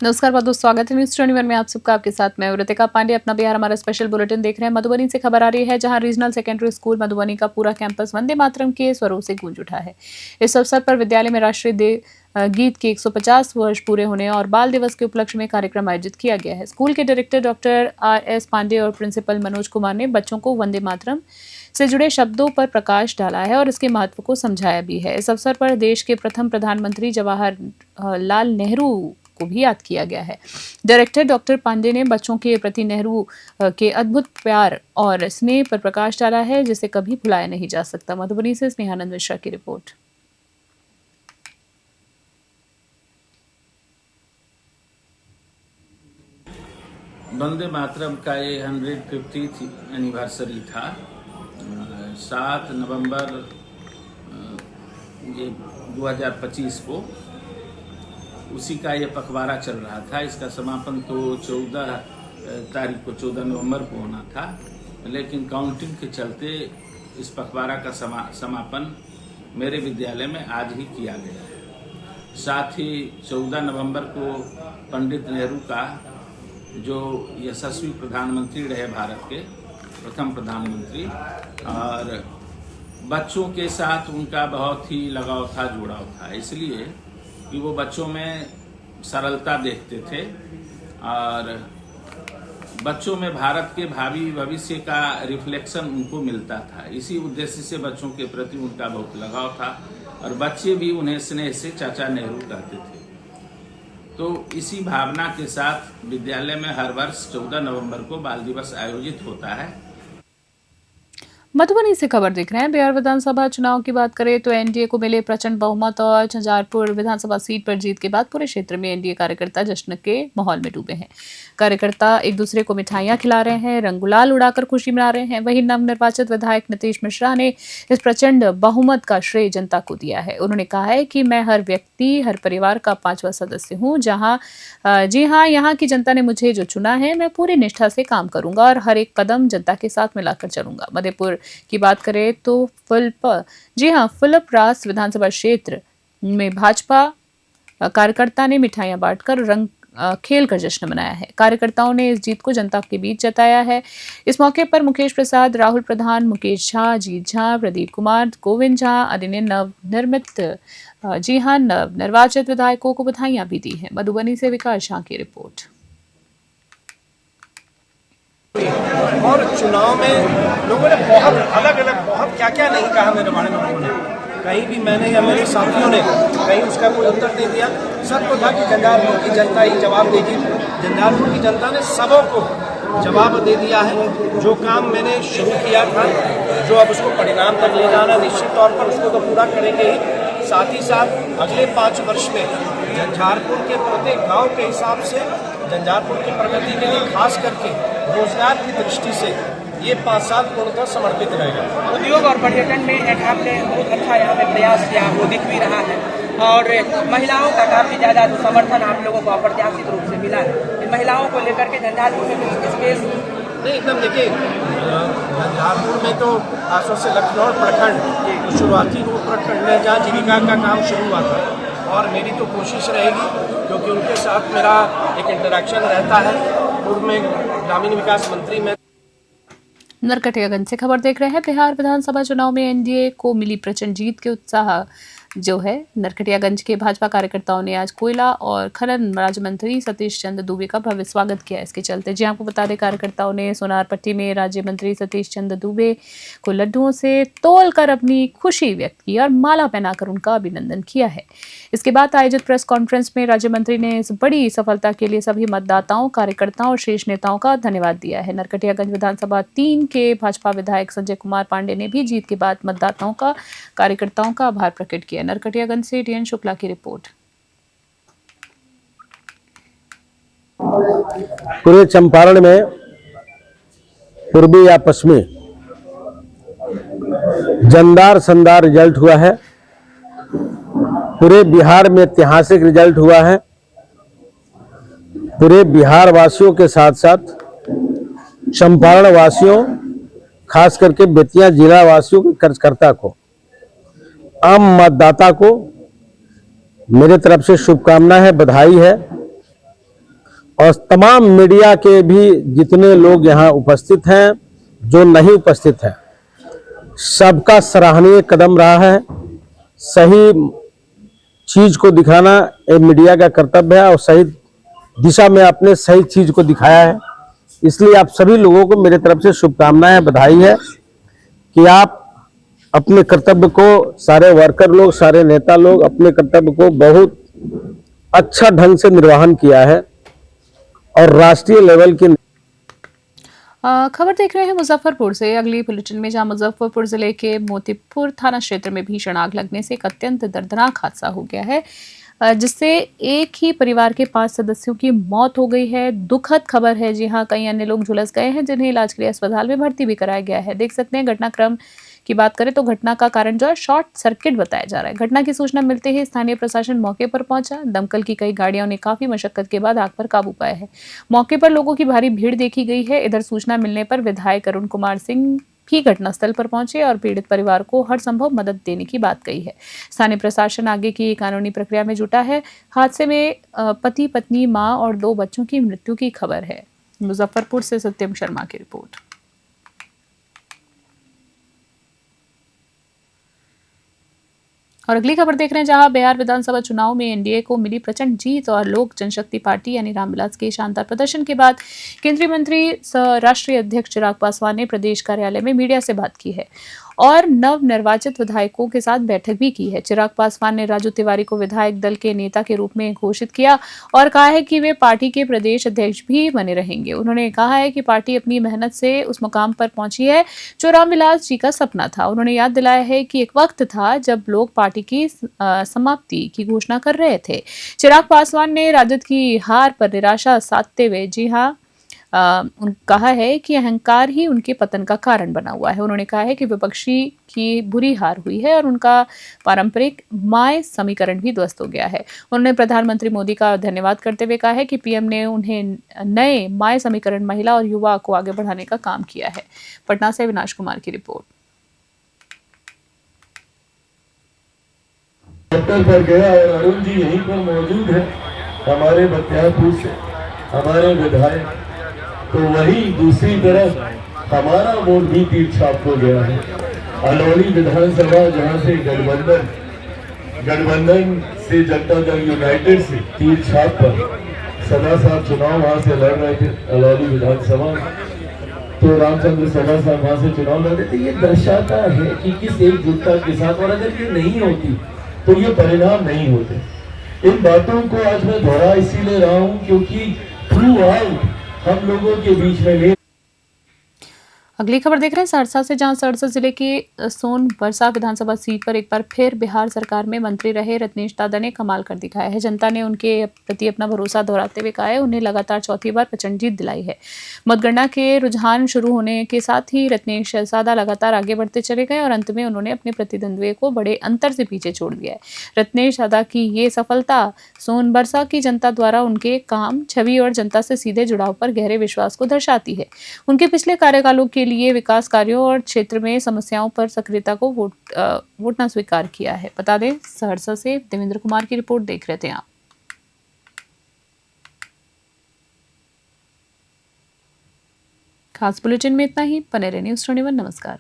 नमस्कार, बहुत बहुत स्वागत है न्यूज 21 में आप सबका। आपके साथ मैं ऋतिका पांडे। अपना बिहार हमारा स्पेशल बुलेटिन देख रहे हैं। मधुबनी से खबर आ रही है, जहां रीजनल सेकेंडरी स्कूल मधुबनी का पूरा कैंपस वंदे मातरम के स्वरों से गूंज उठा है। इस अवसर पर विद्यालय में राष्ट्रीय गीत के 150 वर्ष पूरे होने और बाल दिवस के उपलक्ष्य में कार्यक्रम आयोजित किया गया है। स्कूल के डायरेक्टर डॉक्टर RS पांडे और प्रिंसिपल मनोज कुमार ने बच्चों को वंदे मातरम से जुड़े शब्दों पर डाला है और इसके महत्व को समझाया भी है। इस अवसर पर देश के प्रथम प्रधानमंत्री जवाहरलाल नेहरू को भी याद किया गया है। डायरेक्टर डॉक्टर पांडे ने बच्चों के प्रति नेहरू के अद्भुत प्यार और स्नेह पर प्रकाश डाला है, जिसे कभी भुलाया नहीं जा सकता। मधुबनी से स्नेहानंद मिश्रा की रिपोर्ट। वंदे मातरम का ये 150th एनिवर्सरी था। 7 नवंबर ये 2025 को उसी का ये पखवाड़ा चल रहा था। इसका समापन तो 14 तारीख को 14 नवंबर को होना था, लेकिन काउंटिंग के चलते इस पखवाड़ा का समापन मेरे विद्यालय में आज ही किया गया है। साथ ही 14 नवंबर को पंडित नेहरू का, जो यशस्वी प्रधानमंत्री रहे भारत के प्रथम प्रधानमंत्री, और बच्चों के साथ उनका बहुत ही लगाव था, जुड़ाव था, इसलिए कि वो बच्चों में सरलता देखते थे और बच्चों में भारत के भावी भविष्य का रिफ्लेक्शन उनको मिलता था। इसी उद्देश्य से बच्चों के प्रति उनका बहुत लगाव था और बच्चे भी उन्हें स्नेह से चाचा नेहरू कहते थे। तो इसी भावना के साथ विद्यालय में हर वर्ष 14 नवंबर को बाल दिवस आयोजित होता है। मधुबनी से खबर देख रहे हैं। बिहार विधानसभा चुनाव की बात करें तो एनडीए को मिले प्रचंड बहुमत और झंझारपुर विधानसभा सीट पर जीत के बाद पूरे क्षेत्र में एनडीए कार्यकर्ता जश्न के माहौल में डूबे हैं। कार्यकर्ता एक दूसरे को मिठाइयां खिला रहे हैं, रंग गुलाल उड़ाकर खुशी मना रहे हैं। वहीं नवनिर्वाचित विधायक नीतीश मिश्रा ने इस प्रचंड बहुमत का श्रेय जनता को दिया है। उन्होंने कहा है कि मैं हर व्यक्ति, हर परिवार का 5वां सदस्य हूँ। जी हाँ, यहाँ की जनता ने मुझे जो चुना है, मैं पूरी निष्ठा से काम करूंगा और हर एक कदम जनता के साथ मिलाकर चलूंगा। मधेपुर की बात करें तो फुलपरास विधानसभा क्षेत्र में भाजपा कार्यकर्ता ने मिठाइयां बांटकर रंग खेल कर जश्न मनाया है। कार्यकर्ताओं ने इस जीत को जनता के बीच जताया है। इस मौके पर मुकेश प्रसाद, राहुल प्रधान, मुकेश झा, जीत झा, प्रदीप कुमार, गोविंद झा आदि ने नवनिर्वाचित विधायकों को बधाइयां भी दी हैं। मधुबनी से विकास झा की रिपोर्ट। और चुनाव में लोगों ने बहुत बहुत क्या नहीं कहा मेरे बारे में। कहीं भी मैंने या मेरे साथियों ने कहीं उसका कोई उत्तर नहीं दिया। सबको था कि झंझारपुर की जनता ही जवाब देगी। झंझारपुर की जनता ने सबों को जवाब दे दिया है। जो काम मैंने शुरू किया था, जो अब उसको परिणाम तक ले जाना, निश्चित तौर पर उसको तो पूरा करेंगे ही। साथ ही साथ अगले 5 वर्ष में झंझारपुर के प्रत्येक गाँव के हिसाब से झंझारपुर की प्रगति के लिए खास करके रोजगार की दृष्टि से ये 5 साल पूर्णतः समर्पित रहेगा। उद्योग और पर्यटन में आपने बहुत अच्छा यहाँ पे प्रयास किया, वो दिख भी रहा है और महिलाओं का काफी ज्यादा समर्थन आप लोगों को अप्रत्याशित रूप से मिला है। महिलाओं को लेकर के झंझारपुर में स्पेस नहीं, एकदम देखिए, झंझारपुर में तो खासतौर से लखनऊ प्रखंड, शुरुआती रूप प्रखंड में जहाँ जीविका का काम शुरू हुआ था, और मेरी तो कोशिश रहेगी, क्योंकि उनके साथ मेरा एक इंटरेक्शन रहता है। पूर्व में ग्रामीण विकास मंत्री में। नरकटियागंज से खबर देख रहे हैं। बिहार विधानसभा चुनाव में एनडीए को मिली प्रचंड जीत के उत्साह जो है, नरकटियागंज के भाजपा कार्यकर्ताओं ने आज कोयला और खनन राज्य मंत्री सतीश चंद्र दुबे का भव्य स्वागत किया। इसके चलते जी आपको बता दें, कार्यकर्ताओं ने सोनारपट्टी में राज्य मंत्री सतीश चंद्र दुबे को लड्डुओं से तोलकर अपनी खुशी व्यक्त की और माला पहनाकर उनका अभिनंदन किया है। इसके बाद आयोजित प्रेस कॉन्फ्रेंस में राज्य मंत्री ने इस बड़ी सफलता के लिए सभी मतदाताओं, कार्यकर्ताओं और शीर्ष नेताओं का धन्यवाद दिया है। नरकटियागंज विधानसभा 3 के भाजपा विधायक संजय कुमार पांडे ने भी जीत के बाद मतदाताओं का, कार्यकर्ताओं का आभार प्रकट किया। नरकटियागंज से DN शुक्ला की रिपोर्ट। पूरे चंपारण में पूर्वी या पश्चिमी जानदार रिजल्ट हुआ है। पूरे बिहार में ऐतिहासिक रिजल्ट हुआ है। पूरे बिहार वासियों के साथ साथ चंपारण वासियों, खास करके बेतिया जिला वासियों के कार्यकर्ता को, आम मतदाता को मेरे तरफ से शुभकामना है, बधाई है। और तमाम मीडिया के भी जितने लोग यहाँ उपस्थित हैं, जो नहीं उपस्थित हैं, सबका सराहनीय कदम रहा है। सही चीज को दिखाना एक मीडिया का कर्तव्य है और सही दिशा में अपने सही चीज को दिखाया है। इसलिए आप सभी लोगों को मेरे तरफ से शुभकामनाएं, बधाई है कि आप अपने कर्तव्य को, सारे वर्कर लोग, सारे नेता लोग अपने कर्तव्य को बहुत अच्छा ढंग से निर्वहन किया है और राष्ट्रीय लेवल की खबर देख रहे हैं मुजफ्फरपुर से। अगली बुलेटिन में, जहां मुजफ्फरपुर जिले के मोतीपुर थाना क्षेत्र में भीषण आग लगने से एक अत्यंत दर्दनाक हादसा हो गया है, जिससे एक ही परिवार के 5 सदस्यों की मौत हो गई है। दुखद खबर है। जी हां, कई अन्य लोग झुलस गए हैं, जिन्हें इलाज के लिए अस्पताल में भर्ती भी कराया गया है। देख सकते हैं, घटनाक्रम की बात करें तो घटना का कारण जो है शॉर्ट सर्किट बताया जा रहा है। घटना की सूचना मिलते ही स्थानीय प्रशासन मौके पर पहुंचा। दमकल की कई गाड़ियों ने काफी मशक्कत के बाद आग पर काबू पाया है। मौके पर लोगों की भारी भीड़ देखी गई है। इधर सूचना मिलने पर विधायक अरुण कुमार सिंह भी घटनास्थल पर पहुंचे और पीड़ित परिवार को हर संभव मदद देने की बात कही है। स्थानीय प्रशासन आगे की कानूनी प्रक्रिया में जुटा है। हादसे में पति, पत्नी, मां और 2 बच्चों की मृत्यु की खबर है। मुजफ्फरपुर से सत्यम शर्मा की रिपोर्ट। और अगली खबर देख रहे हैं, जहां बिहार विधानसभा चुनाव में एनडीए को मिली प्रचंड जीत और लोक जनशक्ति पार्टी यानी रामविलास के शानदार प्रदर्शन के बाद केंद्रीय मंत्री राष्ट्रीय अध्यक्ष चिराग पासवान ने प्रदेश कार्यालय में मीडिया से बात की है और नव निर्वाचित विधायकों के साथ बैठक भी की है। चिराग पासवान ने राजू तिवारी को विधायक दल के नेता के रूप में घोषित किया और कहा है कि वे पार्टी के प्रदेश अध्यक्ष भी बने रहेंगे। उन्होंने कहा है कि पार्टी अपनी मेहनत से उस मुकाम पर पहुंची है जो रामविलास जी का सपना था। उन्होंने याद दिलाया है कि एक वक्त था जब लोग पार्टी की समाप्ति की घोषणा कर रहे थे। चिराग पासवान ने राजद की हार पर निराशा साधते हुए जी हाँ कहा है कि अहंकार ही उनके पतन का कारण बना हुआ है। उन्होंने कहा है कि विपक्षी की बुरी हार हुई है और उनका पारंपरिक माय समीकरण भी ध्वस्त हो गया है। उन्होंने प्रधानमंत्री मोदी का धन्यवाद करते हुए कहा है कि पीएम ने उन्हें नए माय समीकरण महिला और युवा को आगे बढ़ाने का काम किया है। पटना से विनाश कुमार की रिपोर्ट। पर गया और अरुण जी यहीं पर मौजूद है, हमारे बख्तियारपुर से हमारे विधायक। तो वही दूसरी तरफ हमारा वोट भी तीर छाप हो गया है। अलौली विधानसभा जहां से गठबंधन से जनता दल यूनाइटेड से तीर छाप पर सदा साहब चुनाव वहां से लड़ रहे थे अलौली विधानसभा, तो रामचंद्र सदा साहब वहां से चुनाव लड़ रहे थे। ये दर्शाता है कि किस एकजुटता के साथ, और अगर ये नहीं होती तो ये परिणाम नहीं होते। इन बातों को आज मैं दोहरा इसीलिए रहा हूं क्योंकि थ्रू आउट हम लोगों के बीच में अगली खबर देख रहे हैं सहरसा से, जहां सहरसा जिले के सोनबरसा विधानसभा सीट पर एक बार फिर बिहार सरकार में मंत्री रहे रत्नेश दादा ने कमाल कर दिखाया है। जनता ने उनके प्रति अपना भरोसा दोहराते हुए कहा है उन्हें लगातार चौथी बार प्रचंड जीत दिलाई है। मतगणना के रुझान शुरू होने के साथ ही रत्नेश दादा लगातार आगे बढ़ते चले गए और अंत में उन्होंने अपने प्रतिद्वंद्वी को बड़े अंतर से पीछे छोड़ दिया है। रत्नेश दादा की ये सफलता सोनबरसा की जनता द्वारा उनके काम, छवि और जनता से सीधे जुड़ाव पर गहरे विश्वास को दर्शाती है। उनके पिछले कार्यकालों के लिए विकास कार्यों और क्षेत्र में समस्याओं पर सक्रियता को वोट न स्वीकार किया है। बता दें, सहरसा से देवेंद्र कुमार की रिपोर्ट देख रहे थे आप। खास बुलेटिन में इतना ही। बने रहिए न्यूज़ 21। नमस्कार।